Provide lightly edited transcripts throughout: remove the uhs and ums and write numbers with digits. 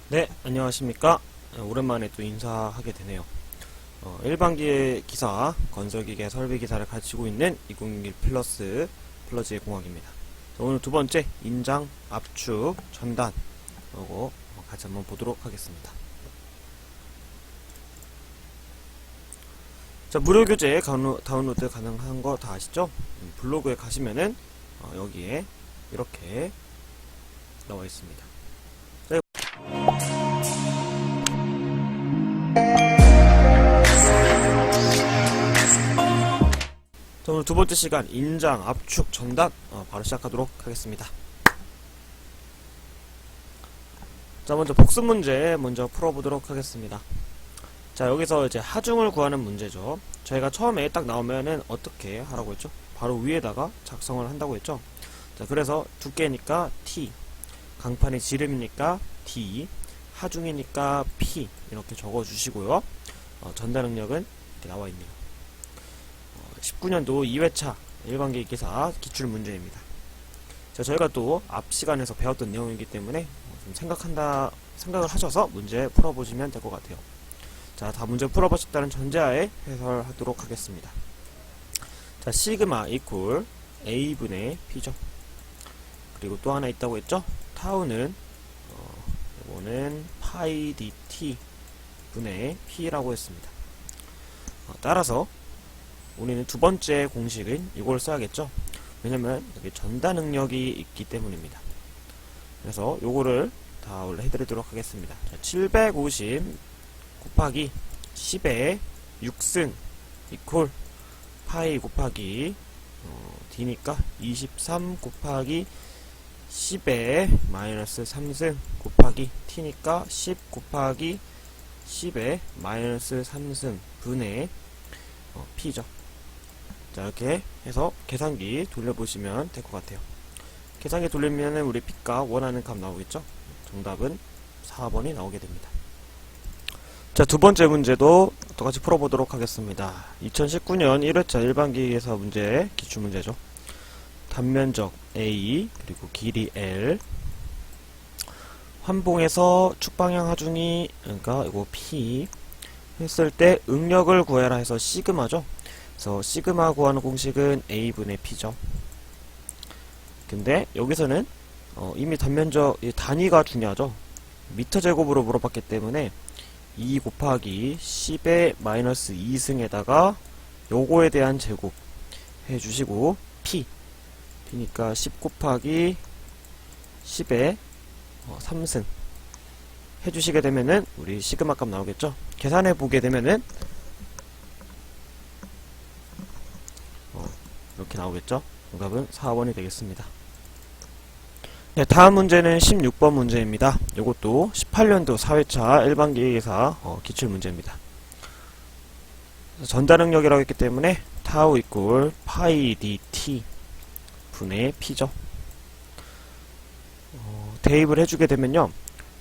네, 안녕하십니까. 오랜만에 또 인사하게 되네요. 일반기의 기사, 건설기계 설비기사를 가르치고 있는 2061 플러스 플러지의 공학입니다. 오늘 두 번째 인장, 압축, 전단 하고 같이 한번 보도록 하겠습니다. 자, 무료 교재 다운로드 가능한 거 다 아시죠? 블로그에 가시면은 여기에 이렇게 나와 있습니다. 자, 자, 오늘 두 번째 시간 인장, 압축, 전단 바로 시작하도록 하겠습니다. 자, 먼저 복습 문제 먼저 풀어보도록 하겠습니다. 자, 여기서 이제 하중을 구하는 문제죠. 저희가 처음에 딱 나오면은 어떻게 하라고 했죠? 바로 위에다가 작성을 한다고 했죠. 자, 그래서 두께니까 T, 강판의 지름이니까 D, 하중이니까 P 이렇게 적어주시고요. 전달 능력은 이렇게 나와 있네요. 19년도 2회차 일반계획 기사 기출 문제입니다. 자, 저희가 또 앞 시간에서 배웠던 내용이기 때문에 좀 생각을 하셔서 문제 풀어보시면 될 것 같아요. 자, 다 문제 풀어보셨다는 전제하에 해설하도록 하겠습니다. 자, 시그마 이퀄 A분의 P죠. 그리고 또 하나 있다고 했죠? 타우는 이거는 파이 dt 분의 P라고 했습니다. 따라서 우리는 두 번째 공식은 이걸 써야겠죠? 왜냐면 여기 전달 능력이 있기 때문입니다. 그래서 요거를 다 원래 해드리도록 하겠습니다. 자, 750 곱하기 10의 6승 이퀄 파이 곱하기 d니까 23 곱하기 10의 마이너스 3승 곱하기 t니까 10 곱하기 10의 마이너스 3승 분의 p죠. 자, 이렇게 해서 계산기 돌려보시면 될 것 같아요. 계산기 돌리면 우리 p가 원하는 값 나오겠죠? 정답은 4번이 나오게 됩니다. 자, 두 번째 문제도 똑같이 풀어보도록 하겠습니다. 2019년 1회차 일반기계사 문제, 기출문제죠. 단면적 A, 그리고 길이 L, 환봉에서 축방향 하중이, 그러니까 이거 P, 했을 때 응력을 구해라 해서 시그마죠. 그래서 시그마 구하는 공식은 A분의 P죠. 근데 여기서는 이미 단면적, 단위가 중요하죠. 미터 제곱으로 물어봤기 때문에 2 곱하기 10의 마이너스 2승에다가 요거에 대한 제곱 해주시고 P P니까 10 곱하기 10의 3승 해주시게 되면은 우리 시그마 값 나오겠죠. 계산해 보게 되면은 이렇게 나오겠죠. 정답은 4번이 되겠습니다. 네, 다음 문제는 16번 문제입니다. 이것도 18년도 4회차 일반기계사 기출 문제입니다. 전달 능력이라고 했기 때문에 타우 이퀄 파이 dt 분의 p죠. 대입을 해주게 되면요,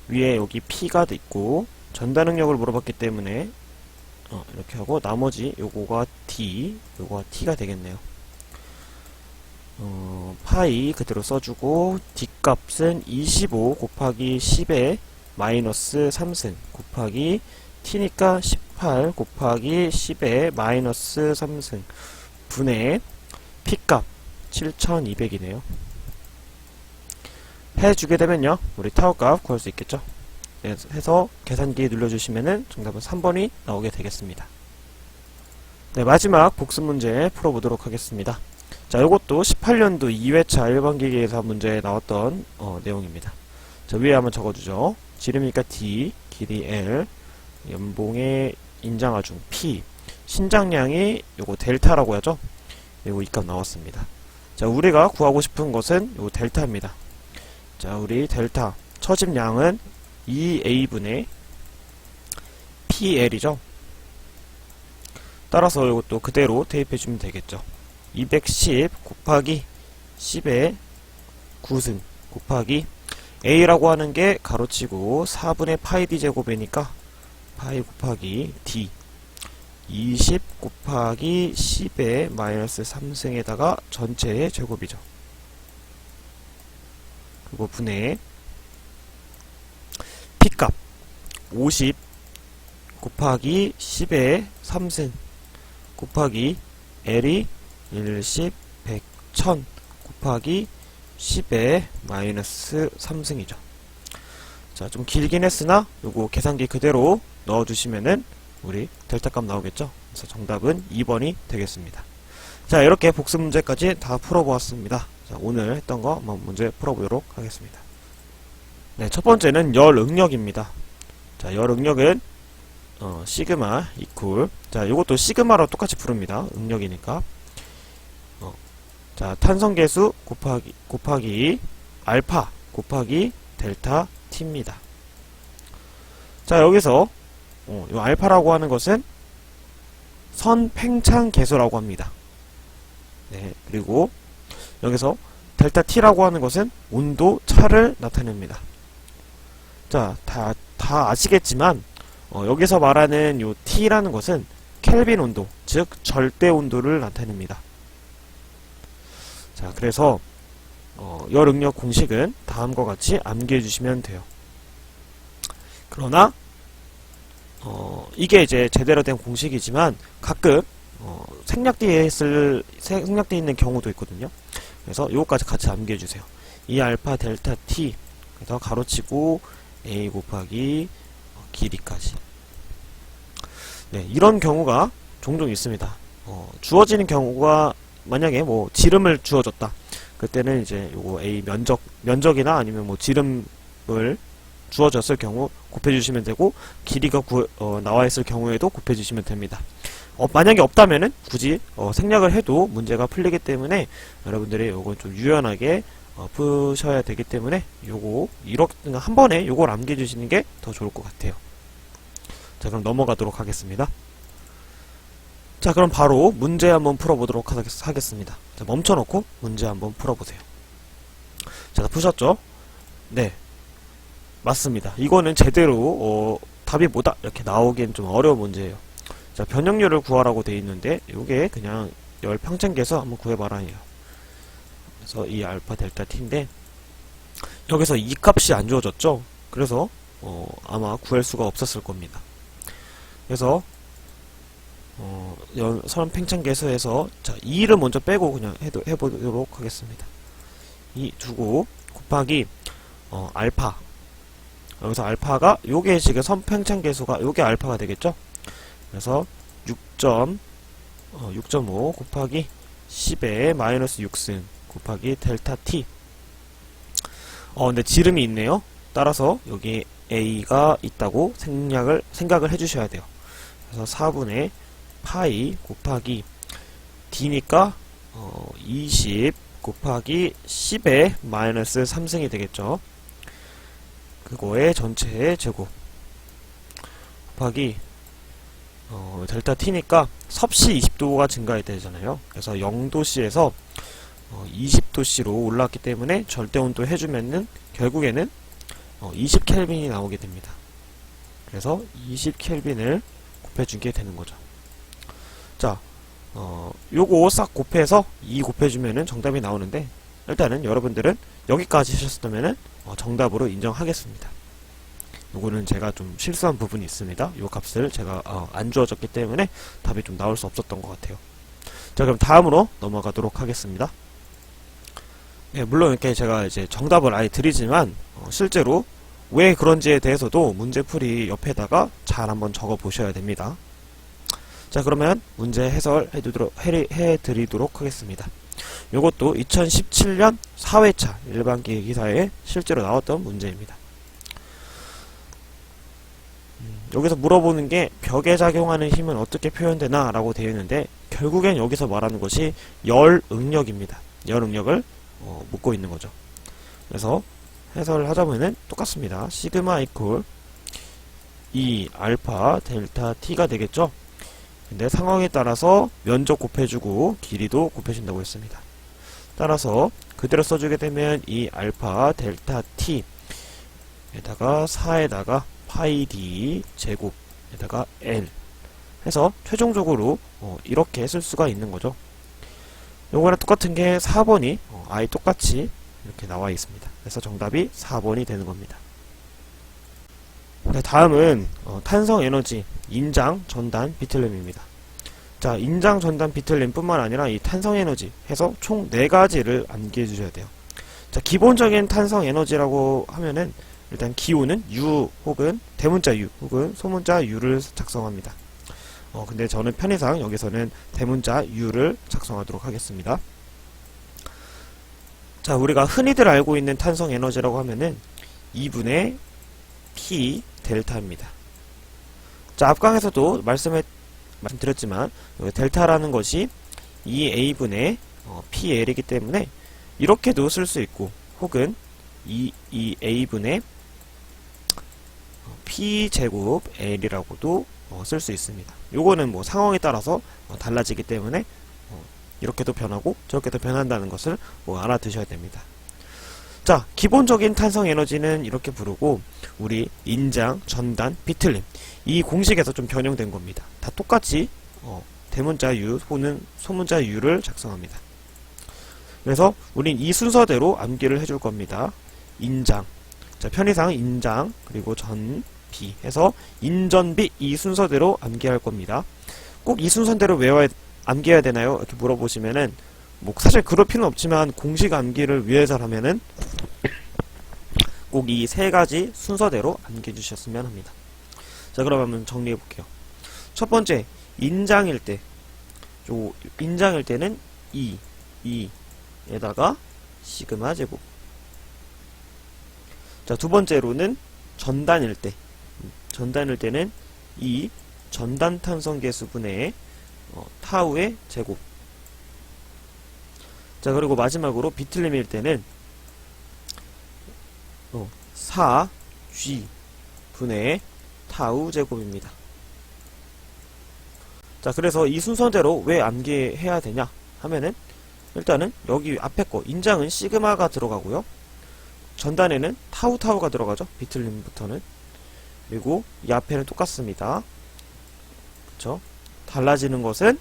위에 여기 p가 있고 전달 능력을 물어봤기 때문에 이렇게 하고 나머지 요거가 d, 요거가 t가 되겠네요. 파이 그대로 써주고 d값은 25 곱하기 10의 마이너스 3승 곱하기 t니까 18 곱하기 10의 마이너스 3승 분의 p값 7200이네요. 해주게 되면요, 우리 타워값 구할 수 있겠죠. 해서 계산기 눌러주시면은 정답은 3번이 나오게 되겠습니다. 네, 마지막 복습 문제 풀어보도록 하겠습니다. 자, 이것도 18년도 2회차 일반기계사 문제에 나왔던 내용입니다. 자, 위에 한번 적어주죠. 지름이니까 D, 길이 L, 연봉의 인장하중 P, 신장량이 요거 델타라고 하죠. 요거 이 값 나왔습니다. 자, 우리가 구하고 싶은 것은 요 델타입니다. 자, 우리 델타 처집량은 2A분의 PL이죠. 따라서 이것도 그대로 대입해주면 되겠죠. 210 곱하기 10의 9승 곱하기 A라고 하는 게 가로치고 4분의 파이 D 제곱이니까 파이 곱하기 D 20 곱하기 10의 마이너스 3승에다가 전체의 제곱이죠. 그리고 분의 P값 50 곱하기 10의 3승 곱하기 L이 1, 10, 100, 1000 곱하기 10의 마이너스 3승이죠. 자, 좀 길긴 했으나 요거 계산기 그대로 넣어주시면은 우리 델타 값 나오겠죠. 그래서 정답은 2번이 되겠습니다. 자, 이렇게 복습 문제까지 다 풀어보았습니다. 자, 오늘 했던 거 한번 문제 풀어보도록 하겠습니다. 네, 첫 번째는 열 응력입니다. 자, 열 응력은 시그마 이퀄, 자, 요것도 시그마로 똑같이 부릅니다. 응력이니까. 자, 탄성계수 곱하기 알파 곱하기 델타 t입니다. 자, 여기서 요 알파라고 하는 것은 선 팽창 계수라고 합니다. 네, 그리고 여기서 델타 t라고 하는 것은 온도 차를 나타냅니다. 자, 다 아시겠지만 여기서 말하는 요 t라는 것은 켈빈 온도, 즉 절대 온도를 나타냅니다. 자, 그래서 열 응력 공식은 다음과 같이 암기해 주시면 돼요. 그러나 이게 이제 제대로 된 공식이지만 가끔 생략되어 있는 경우도 있거든요. 그래서 요거까지 같이 암기해 주세요. 이 알파 델타 t, 그래서 가로치고 a 곱하기 길이까지. 네, 이런 경우가 종종 있습니다. 주어지는 경우가 만약에 뭐 지름을 주어졌다. 그때는 이제 요거 a 면적이나 아니면 뭐 지름을 주어졌을 경우 곱해주시면 되고, 길이가 나와 있을 경우에도 곱해주시면 됩니다. 만약에 없다면은 굳이 생략을 해도 문제가 풀리기 때문에 여러분들이 요건 좀 유연하게 푸셔야 되기 때문에 요거 이렇게 한 번에 요걸 암기해주시는 게 더 좋을 것 같아요. 자, 그럼 넘어가도록 하겠습니다. 자, 그럼 바로 문제 한번 풀어보도록 하겠습니다. 자, 멈춰놓고 문제 한번 풀어보세요. 자, 다 푸셨죠? 네, 맞습니다. 이거는 제대로 답이 뭐다 이렇게 나오기엔 좀 어려운 문제예요. 자, 변형률을 구하라고 되어 있는데 요게 그냥 열 평창계에서 한번 구해봐라 해요. 그래서 이 알파 델타 t인데 여기서 이 값이 안 주어졌죠? 그래서 아마 구할 수가 없었을 겁니다. 그래서 선 팽창계수에서 자, 2를 먼저 빼고 그냥 해보도록 하겠습니다. 2 두고 곱하기 알파, 여기서 알파가 요게 지금 선 팽창계수가 요게 알파가 되겠죠? 그래서 6.5 곱하기 10의 마이너스 6승 곱하기 델타 t. 근데 지름이 있네요. 따라서 여기 a가 있다고 생각을 해주셔야 돼요. 그래서 4분의 파이 곱하기 d니까 20 곱하기 10의 마이너스 3승이 되겠죠. 그거의 전체의 제곱 곱하기 델타 t니까 섭씨 20도가 증가해야 되잖아요. 그래서 0도씨에서 20도씨로 올라왔기 때문에 절대온도 해주면은 결국에는 20켈빈이 나오게 됩니다. 그래서 20켈빈을 곱해주게 되는 거죠. 자, 요거 싹 곱해서 2 곱해주면은 정답이 나오는데, 일단은 여러분들은 여기까지 하셨다면은 정답으로 인정하겠습니다. 요거는 제가 좀 실수한 부분이 있습니다. 요 값을 제가 안 주어졌기 때문에 답이 좀 나올 수 없었던 것 같아요. 자, 그럼 다음으로 넘어가도록 하겠습니다. 네, 물론 이렇게 제가 이제 정답을 아예 드리지만 실제로 왜 그런지에 대해서도 문제풀이 옆에다가 잘 한번 적어 보셔야 됩니다. 자, 그러면 문제 해드리도록 하겠습니다. 요것도 2017년 4회차 일반기계 기사에 실제로 나왔던 문제입니다. 여기서 물어보는 게 벽에 작용하는 힘은 어떻게 표현되나 라고 되어 있는데, 결국엔 여기서 말하는 것이 열 응력입니다. 열 응력을 묻고 있는 거죠. 그래서 해설을 하자면은 똑같습니다. 시그마 이퀄 이 알파 델타 t가 되겠죠. 근데 상황에 따라서 면적 곱해주고 길이도 곱해준다고 했습니다. 따라서 그대로 써주게 되면 이 알파 델타 t 에다가 4에다가 파이 d 제곱에다가 l 해서 최종적으로 이렇게 쓸 수가 있는 거죠. 요거랑 똑같은 게 4번이 아예 똑같이 이렇게 나와 있습니다. 그래서 정답이 4번이 되는 겁니다. 네, 다음은 탄성 에너지, 인장, 전단, 비틀륨입니다. 자, 인장, 전단, 비틀륨 뿐만 아니라 이 탄성 에너지 해서 총 4가지를 암기해 주셔야 돼요. 자, 기본적인 탄성 에너지라고 하면은 일단 기호는 U 혹은 대문자 U 혹은 소문자 U를 작성합니다. 근데 저는 편의상 여기서는 대문자 U를 작성하도록 하겠습니다. 자, 우리가 흔히들 알고 있는 탄성 에너지라고 하면은 2분의 P 델타입니다. 자, 앞강에서도 말씀드렸지만 델타라는 것이 2A분의 PL이기 때문에 이렇게도 쓸 수 있고 혹은 2A분의 P제곱 L이라고도 쓸 수 있습니다. 요거는 뭐 상황에 따라서 달라지기 때문에 이렇게도 변하고 저렇게도 변한다는 것을 뭐 알아두셔야 됩니다. 자, 기본적인 탄성 에너지는 이렇게 부르고 우리 인장, 전단, 비틀림 이 공식에서 좀 변형된 겁니다. 다 똑같이 대문자 U 혹은 소문자 U를 작성합니다. 그래서 우린 이 순서대로 암기를 해줄 겁니다. 인장, 자, 편의상 인장 그리고 전비 해서 인전비 이 순서대로 암기할 겁니다. 꼭 이 순서대로 암기해야 되나요? 이렇게 물어보시면은 뭐 사실 그럴 필요는 없지만 공식 암기를 위해서라면은 꼭 이 3가지 순서대로 암기해 주셨으면 합니다. 자, 그럼 한번 정리해 볼게요. 첫 번째, 인장일 때는 2에다가 시그마 제곱. 자, 두 번째로는 전단일 때는 2 전단 탄성 계수분의 타우의 제곱. 자, 그리고 마지막으로 비틀림일 때는 4G 분의 타우 제곱입니다. 자, 그래서 이 순서대로 왜 암기해야 되냐 하면은 일단은 여기 앞에 거 인장은 시그마가 들어가고요. 전단에는 타우가 들어가죠. 비틀림부터는. 그리고 이 앞에는 똑같습니다. 그쵸? 달라지는 것은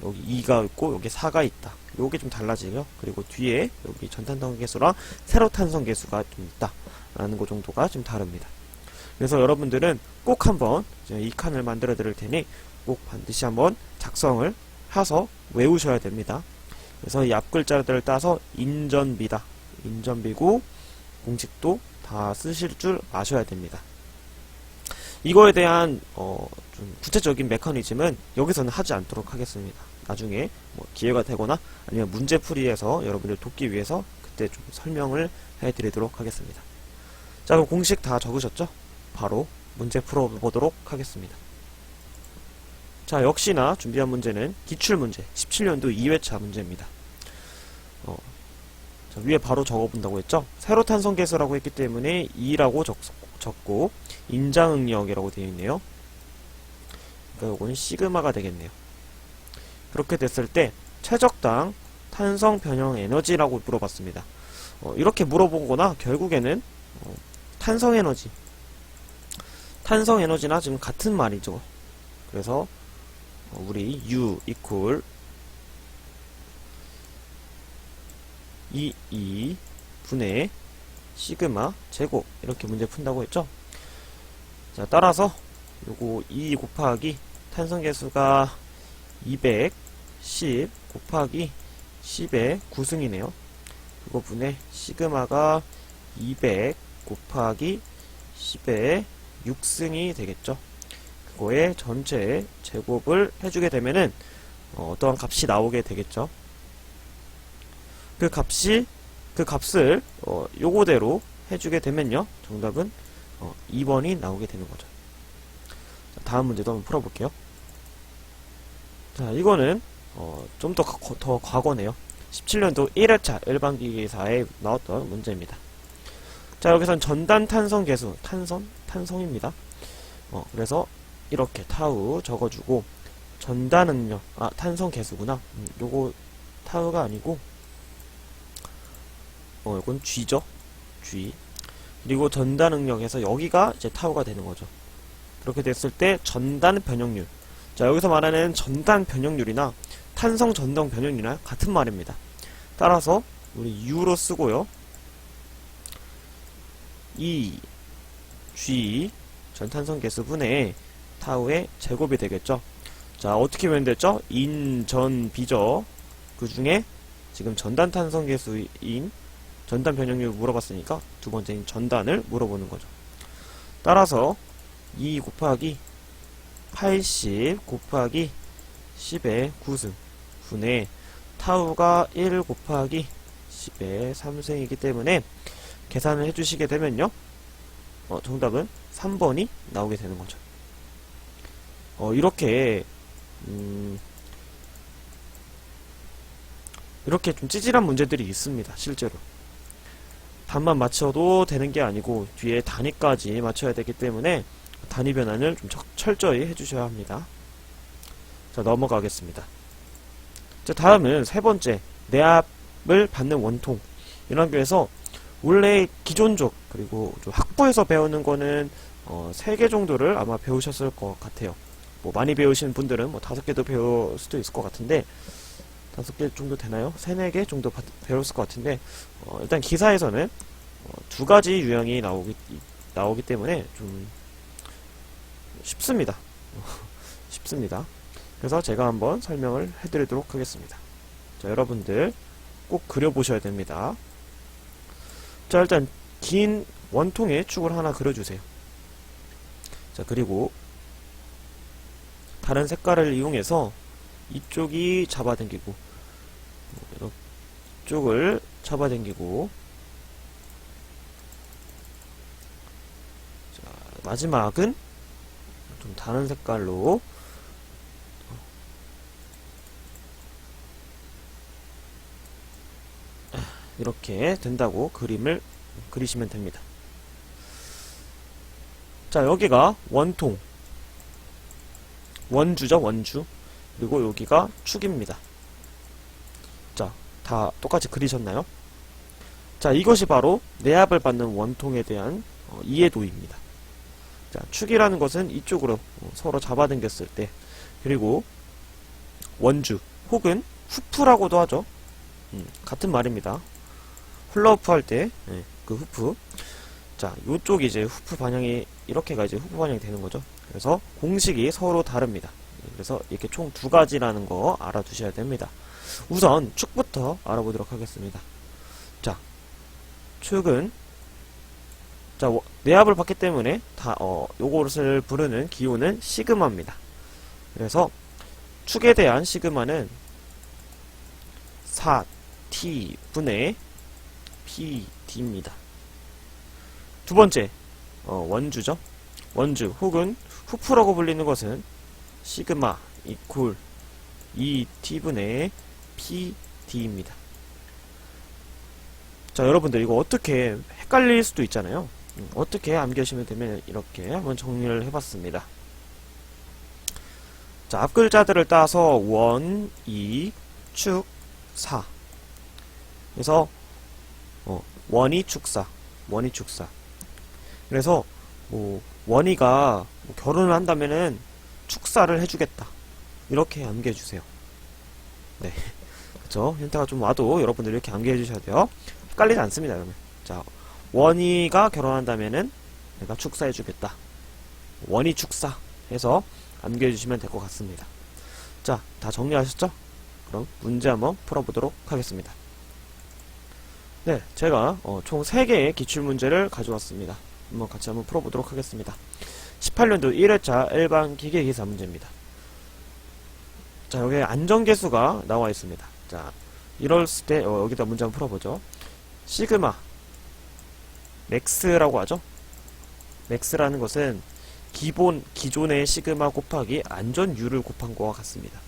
여기 2가 있고 여기 4가 있다. 요게 좀 달라지죠. 그리고 뒤에 여기 전탄성 계수랑 세로탄성 계수가 좀 있다 라는 거 정도가 좀 다릅니다. 그래서 여러분들은 꼭 한번 이 칸을 만들어 드릴 테니 꼭 반드시 한번 작성을 해서 외우셔야 됩니다. 그래서 이 앞글자들을 따서 인전비다. 인전비고 공식도 다 쓰실 줄 아셔야 됩니다. 이거에 대한 좀 구체적인 메커니즘은 여기서는 하지 않도록 하겠습니다. 나중에 뭐 기회가 되거나 아니면 문제풀이에서 여러분들 돕기 위해서 그때 좀 설명을 해드리도록 하겠습니다. 자, 그럼 공식 다 적으셨죠? 바로 문제 풀어보도록 하겠습니다. 자, 역시나 준비한 문제는 기출문제 17년도 2회차 문제입니다. 자, 위에 바로 적어본다고 했죠? 세로탄성 계수라고 했기 때문에 2라고 적고 인장응력이라고 되어 있네요. 그러니까 이건 시그마가 되겠네요. 그렇게 됐을 때 최적당 탄성 변형 에너지라고 물어봤습니다. 이렇게 물어보거나 결국에는 탄성 에너지나 지금 같은 말이죠. 그래서 우리 U 이퀄 2 분의 시그마 제곱 이렇게 문제 푼다고 했죠. 자, 따라서 요거 2 곱하기 탄성 계수가 210 곱하기 10의 9승이네요. 그거 분의 시그마가 200 곱하기 10의 6승이 되겠죠. 그거의 전체 제곱을 해주게 되면은 어떠한 값이 나오게 되겠죠. 그 값을 요거대로 해주게 되면요, 정답은 2번이 나오게 되는 거죠. 자, 다음 문제도 한번 풀어볼게요. 자, 이거는 좀 더 과거네요. 17년도 1회차 일반기계사에 나왔던 문제입니다. 자, 여기선 전단 탄성 계수, 탄성입니다. 그래서 이렇게 타우 적어주고 전단은요, 탄성 계수구나. 요거 타우가 아니고 이건 G죠. G. 그리고 전단 응력에서 여기가 이제 타우가 되는 거죠. 그렇게 됐을 때 전단 변형률. 자, 여기서 말하는 전단 변형률이나 탄성 전동 변형률이나 같은 말입니다. 따라서 우리 U로 쓰고요. 이 G 전탄성계수 분의 타우의 제곱이 되겠죠. 자, 어떻게 보면 됐죠? 인, 전, 비죠. 그 중에 지금 전단 탄성계수인 전단 변형률 물어봤으니까 두 번째인 전단을 물어보는 거죠. 따라서 2 곱하기 80 곱하기 10의 9승 분의 타우가 1 곱하기 10의 3승이기 때문에 계산을 해주시게 되면요. 정답은 3번이 나오게 되는 거죠. 이렇게 좀 찌질한 문제들이 있습니다. 실제로. 답만 맞춰도 되는 게 아니고 뒤에 단위까지 맞춰야 되기 때문에 단위 변환을 좀 철저히 해주셔야 합니다. 자, 넘어가겠습니다. 자, 다음은 세 번째, 내압을 받는 원통. 이런 학교에서 원래 기존적 그리고 좀 학부에서 배우는 거는 3개 정도를 아마 배우셨을 것 같아요. 뭐 많이 배우시는 분들은 뭐 5개도 배울 수도 있을 것 같은데 5개 정도 되나요? 3, 4개 정도 배웠을 것 같은데 일단 기사에서는 2가지 유형이 나오기 때문에 좀 쉽습니다. 쉽습니다. 그래서 제가 한번 설명을 해드리도록 하겠습니다. 자, 여러분들 꼭 그려보셔야 됩니다. 자, 일단 긴 원통의 축을 하나 그려주세요. 자, 그리고 다른 색깔을 이용해서 이쪽이 잡아당기고 이쪽을 잡아당기고 자, 마지막은 좀 다른 색깔로 이렇게 된다고 그림을 그리시면 됩니다. 자, 여기가 원통 원주죠, 원주. 그리고 여기가 축입니다. 자, 다 똑같이 그리셨나요? 자, 이것이 바로 내압을 받는 원통에 대한 이해도입니다. 자, 축이라는 것은 이쪽으로 서로 잡아당겼을 때, 그리고 원주 혹은 후프라고도 하죠. 같은 말입니다. 훌라후프 할 때 그 후프. 자, 요쪽이 이제 후프 반영이 이렇게가 이제 후프 반영이 되는 거죠. 그래서 공식이 서로 다릅니다. 그래서 이렇게 총 2가지라는 거 알아두셔야 됩니다. 우선 축부터 알아보도록 하겠습니다. 자, 축은 자, 내압을 받기 때문에 요것을 부르는 기호는 시그마입니다. 그래서 축에 대한 시그마는 4t 분의 pd입니다. 두 번째, 원주죠. 원주 혹은 후프라고 불리는 것은 시그마 이퀄 2t분의 pd입니다. 자, 여러분들 이거 어떻게 헷갈릴 수도 있잖아요. 어떻게 암기하시면 되면 이렇게 한번 정리를 해봤습니다. 자, 앞글자들을 따서 원, 이, 축, 사. 그래서 원이 축사, 원이 축사. 그래서 뭐 원이가 결혼을 한다면은 축사를 해주겠다. 이렇게 암기해주세요. 네, 그쵸? 힌트가 좀 와도 여러분들 이렇게 암기해주셔야 돼요. 헷갈리지 않습니다, 여러분. 자, 원이가 결혼한다면은 내가 축사해주겠다. 원이 축사 해서 암기해주시면 될 것 같습니다. 자, 다 정리하셨죠? 그럼 문제 한번 풀어보도록 하겠습니다. 네, 제가 총 3개의 기출문제를 가져왔습니다. 같이 한번 풀어보도록 하겠습니다. 18년도 1회차 일반 기계기사 문제입니다. 자, 여기에 안정계수가 나와 있습니다. 자, 이랬을 때 여기다 문제 한번 풀어보죠. 시그마 맥스라고 하죠. 맥스라는 것은 기존의 시그마 곱하기 안전율을 곱한 거와 같습니다.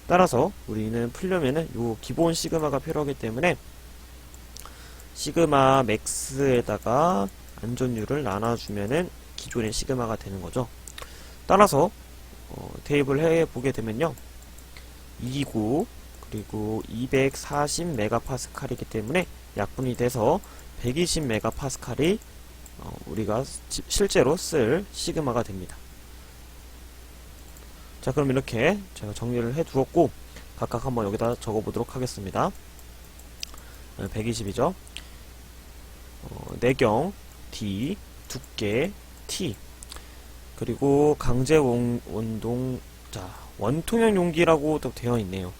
따라서 우리는 풀려면은 요 기본 시그마가 필요하기 때문에 시그마 맥스에다가 안전율을 나눠주면은 기존의 시그마가 되는 거죠. 따라서 대입을 해보게 되면요, 29 그리고 240메가파스칼이기 때문에 약분이 돼서 120메가파스칼이 우리가 실제로 쓸 시그마가 됩니다. 자, 그럼 이렇게 제가 정리를 해 두었고 각각 한번 여기다 적어 보도록 하겠습니다. 120이죠. 내경 D 두께 T. 그리고 강제 원동, 자, 원통형 용기라고 또 되어 있네요.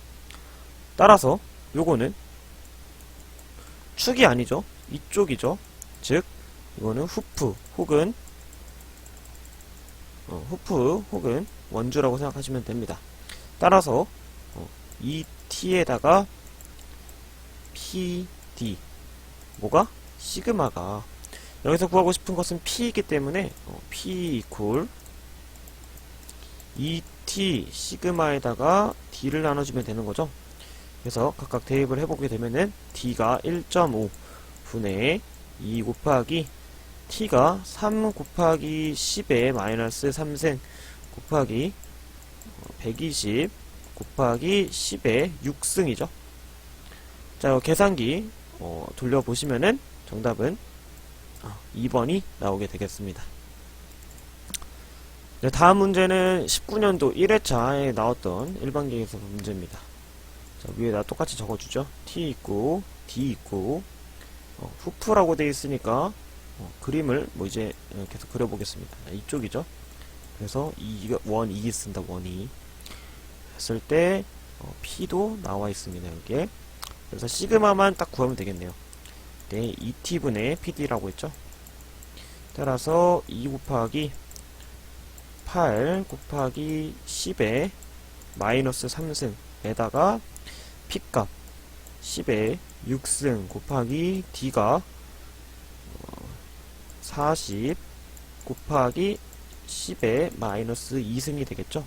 따라서 요거는 축이 아니죠. 이쪽이죠. 즉, 이거는 후프 혹은 원주라고 생각하시면 됩니다. 따라서 이 T에다가 PD, 뭐가? 시그마가, 여기서 구하고 싶은 것은 P이기 때문에 P 이퀄 2T 시그마에다가 D를 나눠주면 되는 거죠. 그래서 각각 대입을 해보게 되면은 D가 1.5 분의 2 곱하기 T가 3 곱하기 10의 마이너스 3승 곱하기 120 곱하기 10의 6승이죠. 자, 계산기 돌려보시면은 정답은 2번이 나오게 되겠습니다. 네, 다음 문제는 19년도 1회차에 나왔던 일반계에서 문제입니다. 자, 위에다 똑같이 적어주죠. T 있고 D 있고 후프라고 되어 있으니까 그림을 뭐 이제 계속 그려보겠습니다. 이쪽이죠. 그래서 원 2 쓴다. 원 2 했을 때 P도 나와 있습니다. 여기에. 그래서 시그마만 딱 구하면 되겠네요. 네, 2T분의 PD라고 했죠. 따라서 2 곱하기 8 곱하기 10의 마이너스 3승에다가 P값 10의 6승 곱하기 D가 40 곱하기 10의 마이너스 2승이 되겠죠.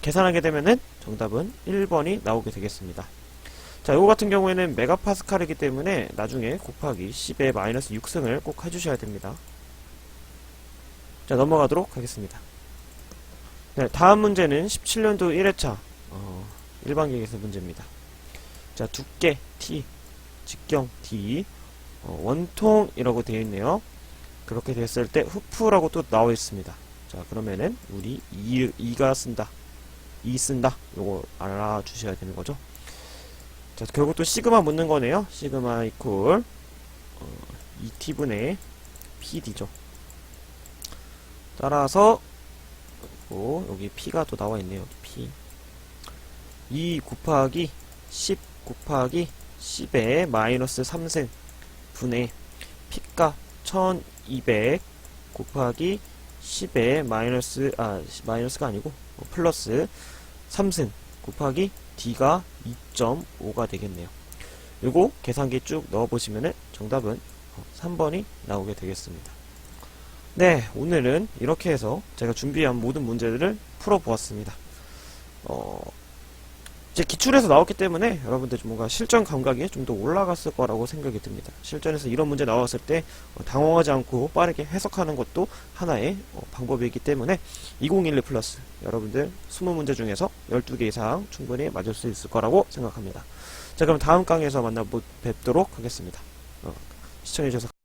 계산하게 되면은 정답은 1번이 나오게 되겠습니다. 자, 요거 같은 경우에는 메가파스칼이기 때문에 나중에 곱하기 10의 마이너스 6승을 꼭 해주셔야 됩니다. 자, 넘어가도록 하겠습니다. 네, 다음 문제는 17년도 1회차 일반계에서 문제입니다. 자, 두께 T, 직경 D, 원통이라고 되어 있네요. 그렇게 됐을 때 후프라고 또 나와 있습니다. 자, 그러면은 우리 2가 쓴다. 2 쓴다. 요거 알아주셔야 되는 거죠. 자, 결국 또 시그마 묻는 거네요. 시그마 이퀄 2T분의 PD죠. 따라서 여기 P가 또 나와 있네요. P 2 곱하기 10 곱하기 10의 마이너스 3승 분의 P값 1200 곱하기 10의 마이너스가 아니고 플러스 3승 곱하기 D가 2.5가 되겠네요. 요거 계산기 쭉 넣어보시면은 정답은 3번이 나오게 되겠습니다. 네, 오늘은 이렇게 해서 제가 준비한 모든 문제들을 풀어보았습니다. 이제 기출에서 나왔기 때문에 여러분들 좀 뭔가 실전 감각이 좀 더 올라갔을 거라고 생각이 듭니다. 실전에서 이런 문제 나왔을 때 당황하지 않고 빠르게 해석하는 것도 하나의 방법이기 때문에 2011 플러스 여러분들 20문제 중에서 12개 이상 충분히 맞을 수 있을 거라고 생각합니다. 자, 그럼 다음 강의에서 뵙도록 하겠습니다. 시청해주셔서